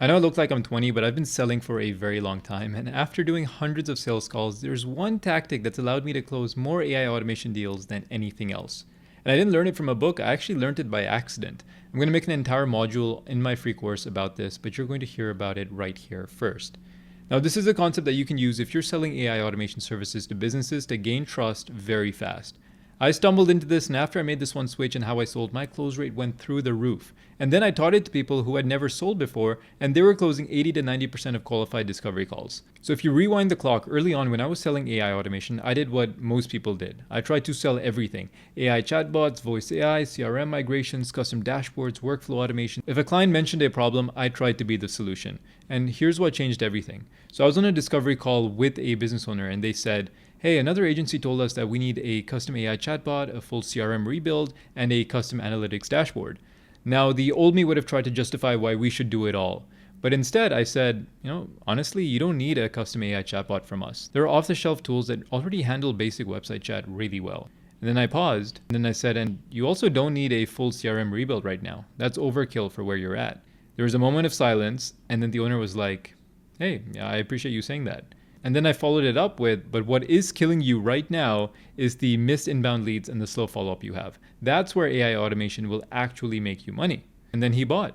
I know it looks like I'm 20, but I've been selling for a very long time. And after doing hundreds of sales calls, there's one tactic that's allowed me to close more AI automation deals than anything else. And I didn't learn it from a book, I actually learned it by accident. I'm going to make an entire module in my free course about this, but you're going to hear about it right here first. Now, this is a concept that you can use if you're selling AI automation services to businesses to gain trust very fast. I stumbled into this, and after I made this one switch and how I sold, my close rate went through the roof. And then I taught it to people who had never sold before, and they were closing 80 to 90% of qualified discovery calls. So if you rewind the clock, early on when I was selling AI automation, I did what most people did. I tried to sell everything: AI chatbots, voice AI, CRM migrations, custom dashboards, workflow automation. If a client mentioned a problem, I tried to be the solution. And here's what changed everything. So I was on a discovery call with a business owner, and they said, hey, another agency told us that we need a custom AI chatbot, a full CRM rebuild, and a custom analytics dashboard. Now, the old me would have tried to justify why we should do it all. But instead, I said, honestly, you don't need a custom AI chatbot from us. There are off-the-shelf tools that already handle basic website chat really well. And then I paused, and then I said, and you also don't need a full CRM rebuild right now. That's overkill for where you're at. There was a moment of silence, and then the owner was like, hey, I appreciate you saying that. And then I followed it up with, but what is killing you right now is the missed inbound leads and the slow follow-up you have. That's where AI automation will actually make you money. And then he bought.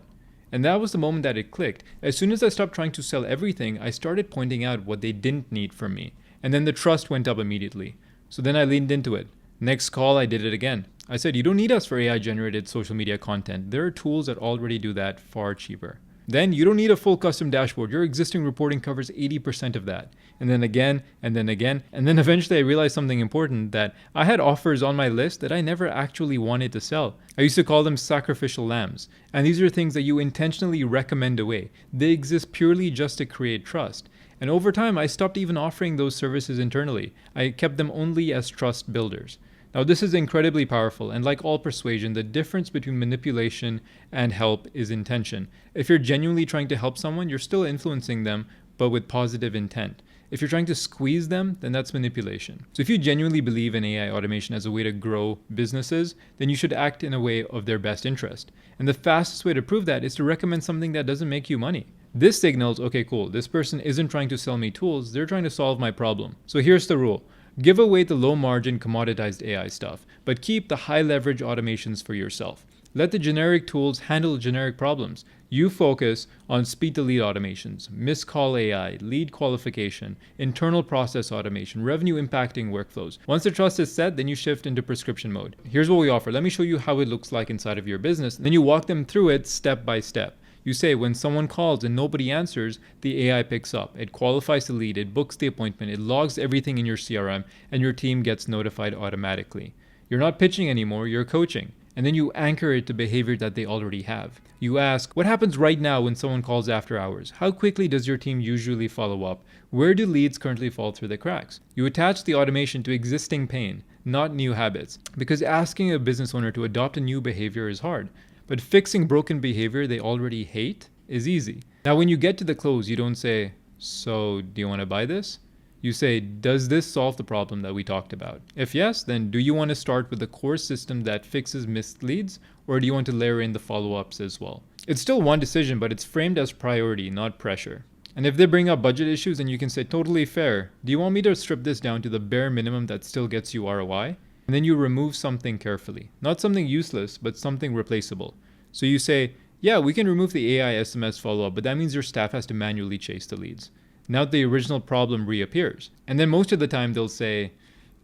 And that was the moment that it clicked. As soon as I stopped trying to sell everything, I started pointing out what they didn't need from me. And then the trust went up immediately. So then I leaned into it. Next call, I did it again. I said, you don't need us for AI-generated social media content. There are tools that already do that far cheaper. Then you don't need a full custom dashboard. Your existing reporting covers 80% of that. And then again, and then again. And then eventually I realized something important, that I had offers on my list that I never actually wanted to sell. I used to call them sacrificial lambs. And these are things that you intentionally recommend away. They exist purely just to create trust. And over time, I stopped even offering those services internally. I kept them only as trust builders. Now, this is incredibly powerful, and like all persuasion, the difference between manipulation and help is intention. If you're genuinely trying to help someone, you're still influencing them, but with positive intent. If you're trying to squeeze them, then that's manipulation. So if you genuinely believe in AI automation as a way to grow businesses, then you should act in a way of their best interest. And the fastest way to prove that is to recommend something that doesn't make you money. This signals, okay, cool, this person isn't trying to sell me tools, they're trying to solve my problem. So here's the rule. Give away the low-margin commoditized AI stuff, but keep the high-leverage automations for yourself. Let the generic tools handle generic problems. You focus on speed-to-lead automations, missed-call AI, lead qualification, internal process automation, revenue-impacting workflows. Once the trust is set, then you shift into prescription mode. Here's what we offer. Let me show you how it looks like inside of your business. Then you walk them through it step by step. You say when someone calls and nobody answers, the AI picks up. It qualifies the lead, it books the appointment, it logs everything in your CRM, and your team gets notified automatically. You're not pitching anymore, you're coaching. And then you anchor it to behavior that they already have. You ask, what happens right now when someone calls after hours? How quickly does your team usually follow up? Where do leads currently fall through the cracks? You attach the automation to existing pain, not new habits. Because asking a business owner to adopt a new behavior is hard. But fixing broken behavior they already hate is easy. Now, when you get to the close, you don't say, so do you want to buy this? You say, does this solve the problem that we talked about? If yes, then do you want to start with the core system that fixes missed leads, or do you want to layer in the follow-ups as well? It's still one decision, but it's framed as priority, not pressure. And if they bring up budget issues, then you can say, totally fair. Do you want me to strip this down to the bare minimum that still gets you ROI? And then you remove something carefully. Not something useless, but something replaceable. So you say, yeah, we can remove the AI SMS follow-up, but that means your staff has to manually chase the leads. Now the original problem reappears. And then most of the time they'll say,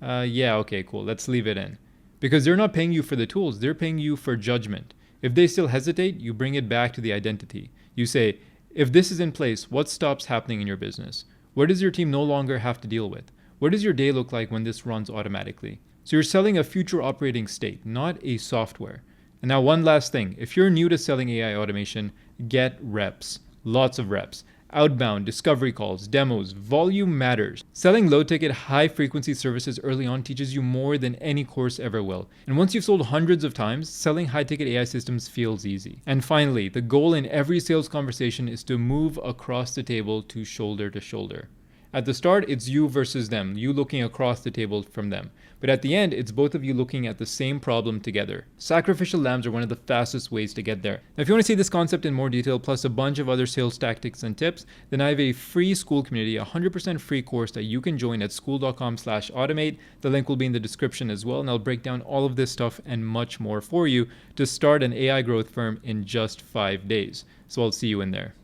yeah, okay, cool, let's leave it in. Because they're not paying you for the tools, they're paying you for judgment. If they still hesitate, you bring it back to the identity. You say, if this is in place, what stops happening in your business? What does your team no longer have to deal with? What does your day look like when this runs automatically? So you're selling a future operating state, not a software. And now one last thing, if you're new to selling AI automation, get reps, lots of reps. Outbound, discovery calls, demos, volume matters. Selling low-ticket, high-frequency services early on teaches you more than any course ever will. And once you've sold hundreds of times, selling high-ticket AI systems feels easy. And finally, the goal in every sales conversation is to move across the table to shoulder. At the start, it's you versus them, you looking across the table from them. But at the end, it's both of you looking at the same problem together. Sacrificial lambs are one of the fastest ways to get there. Now, if you want to see this concept in more detail, plus a bunch of other sales tactics and tips, then I have a free school community, a 100% free course that you can join at school.com/automate. The link will be in the description as well, and I'll break down all of this stuff and much more for you to start an AI growth firm in just 5 days. So I'll see you in there.